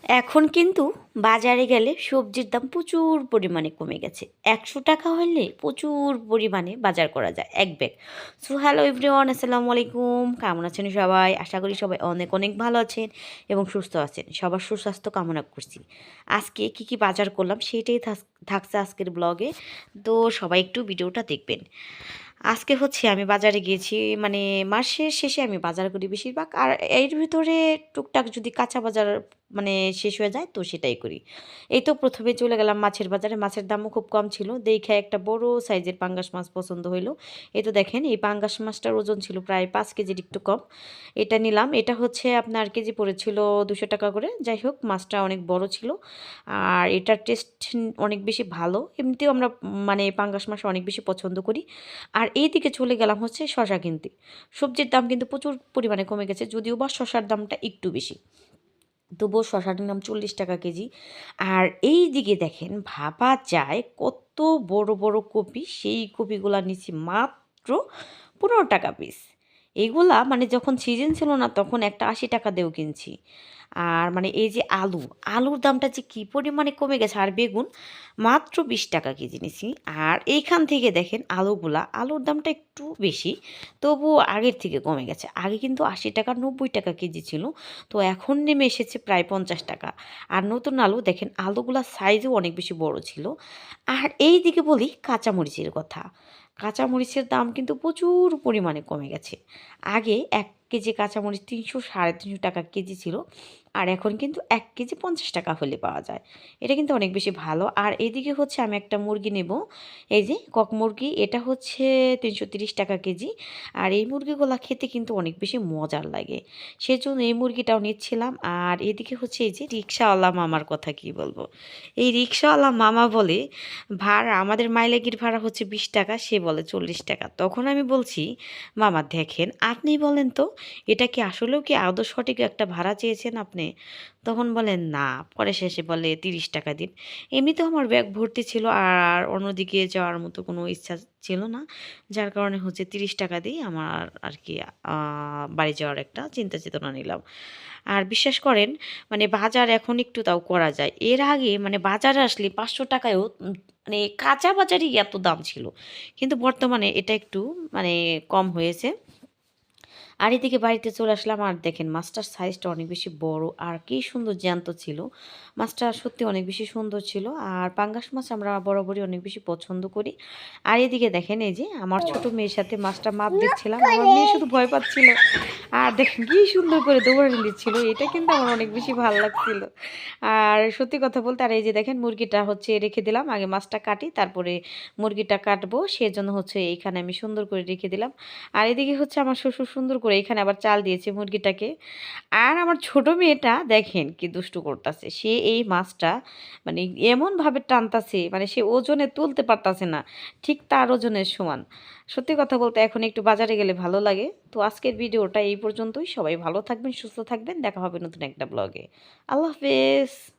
এখন কিন্তু বাজারে গেলে সবজির দাম প্রচুর পরিমাণে কমে গেছে। ১০০ টাকা হলে প্রচুর পরিমাণে বাজার করা যায় এক ব্যাগ। সো হ্যালো এভরিওয়ান, আসসালামু আলাইকুম। কেমন আছেন সবাই? আশা করি সবাই অনেক অনেক ভালো আছেন এবং সুস্থ আছেন। সবার সুস্বাস্থ্য কামনা করছি। আজকে কি বাজার করলাম সেইটাই থাকছে আজকের ব্লগে। তো সবাই একটু ভিডিওটা দেখবেন। আজকে হচ্ছে আমি বাজারে গিয়েছি, মানে মাসের শেষে আমি বাজার করি বেশিরভাগ। আর এর ভিতরে টুকটাক যদি কাঁচা বাজার মানে শেষ হয়ে যায় তো সেটাই করি। এই তো প্রথমে চলে গেলাম মাছের বাজারে। মাছের দামও খুব কম ছিল। দেখে একটা বড় সাইজের পাঙ্গাস মাছ পছন্দ হইলো। এই তো দেখেন, এই পাঙ্গাস মাছটার ওজন ছিল প্রায় 5 কেজির একটু কম। এটা নিলাম। এটা হচ্ছে আপনার কেজি পড়েছিল 200 টাকা করে। যাই হোক, মাছটা অনেক বড় ছিল আর এটার টেস্ট অনেক বেশি ভালো। এমনিতেও আমরা মানে পাঙ্গাস মাছ অনেক বেশি পছন্দ করি। আর এইদিকে চলে গেলাম হচ্ছে শশা কিনতে। সবজির দাম কিন্তু প্রচুর পরিমাণে কমে গেছে, যদিও বা শশার দামটা একটু বেশি। তবুও শশার দাম 40 টাকা কেজি। আর এই দিকে দেখেন, ভাবা যায় কত বড় বড় কপি। সেই কপিগুলা নিচ্ছি মাত্র 15 টাকা পিস। এগুলা মানে যখন সিজন ছিল না তখন একটা 80 টাকা দিয়েও কিনছি। আর মানে এই যে আলুর দামটা যে কী পরিমাণে কমে গেছে। আর বেগুন মাত্র 20 টাকা কেজি নিছি। আর এইখান থেকে দেখেন আলুর দামটা একটু বেশি, তবুও আগের থেকে কমে গেছে। আগে কিন্তু 80 টাকা 90 টাকা কেজি ছিল, তো এখন নেমে এসেছে প্রায় 50 টাকা। আর নতুন আলু দেখেন, আলুগুলার সাইজও অনেক বেশি বড় ছিল। আর এই দিকে বলি কাঁচামরিচের কথা। কাঁচামরিচের দাম কিন্তু প্রচুর পরিমাণে কমে গেছে। আগে 1 কেজি কাঁচামরিচ 300 350 টাকা কেজি ছিল। আর এখন কিন্তু 1 কেজি 50 টাকা হলে পাওয়া যায়। এটা কিন্তু অনেক বেশি ভালো। আর এদিকে হচ্ছে আমি একটা মুরগি নেব। এই যে কক মুরগি, এটা হচ্ছে 330 টাকা কেজি। আর এই মুরগিগুলা খেতে কিন্তু অনেক বেশি মজার লাগে, সেজন্য এই মুরগিটাও নিচ্ছিলাম। আর এদিকে হচ্ছে এই যে রিক্সাওয়ালা মামার কথা কি বলবো। এই রিক্সাওয়ালা মামা বলে ভাড়া, আমাদের মাইলেগির ভাড়া হচ্ছে 20 টাকা, সে বলে 40 টাকা। তখন আমি বলছি, মামা দেখেন আপনি বলেন তো, এটা কি আসলেও কি আদৌ সঠিক একটা ভাড়া চেয়েছেন আপনি? তখন বলেন না। পরে শেষে বলে 30 টাকা দিন। এমনিতেও আমার ব্যাগ ভর্তি ছিল আর অন্যদিকে যাওয়ার মতো কোনো ইচ্ছা ছিল না, যার কারণে হচ্ছে 30 টাকা দিয়ে আমার আর কি বাড়ি যাওয়ার একটা চিন্তা চেতনা নিলাম। আর বিশ্বাস করেন, মানে বাজার এখন একটু তাও করা যায়। এর আগে মানে বাজারে আসলে 500 টাকায়ও মানে কাঁচা বাজারই এত দাম ছিল, কিন্তু বর্তমানে এটা একটু মানে কম হয়েছে। আর এদিকে বাড়িতে চলে আসলাম। আর দেখেন মাছটার সাইজটা অনেক বেশি বড় আর কি সুন্দর জ্যান্ত ছিল। মাছটা সত্যি অনেক বেশি সুন্দর ছিল। আর পাঙ্গাস মাছ আমরা বরাবরই অনেক বেশি পছন্দ করি। আর এদিকে দেখেন, এই যে আমার ছোট মেয়ের সাথে মাছটা মাপ দিচ্ছিলাম। আমার মেয়ে শুধু ভয় পাচ্ছিল আর দেখেন কি সুন্দর করে দৌড়ানি দিচ্ছিল। এটা কিন্তু আমার অনেক বেশি ভালো লাগছিল। আর সত্যি কথা বলতে, আর এই যে দেখেন মুরগিটা হচ্ছে রেখে দিলাম। আগে মাছটা কাটি, তারপরে মুরগিটা কাটবো, সেজন্য হচ্ছে এইখানে আমি সুন্দর করে রেখে দিলাম। আর এদিকে হচ্ছে আমার শ্বশুর সুন্দর করে এখানে আবার চাল দিয়েছে মুরগিটাকে। আর আমার ছোট মেয়েটা দেখেন কি দুষ্টু করতেছে। সে এই মাছটা মানে এমনভাবে টানতাছে, মানে সে ওজনে তুলতে পারতাছে না, ঠিক তার ওজনের সমান। সত্যি কথা বলতে এখন একটু বাজারে গেলে ভালো লাগে। তো আজকের ভিডিওটা এই পর্যন্তই। সবাই ভালো থাকবেন, সুস্থ থাকবেন। দেখা হবে নতুন একটা ব্লগে। আল্লাহ হাফেজ।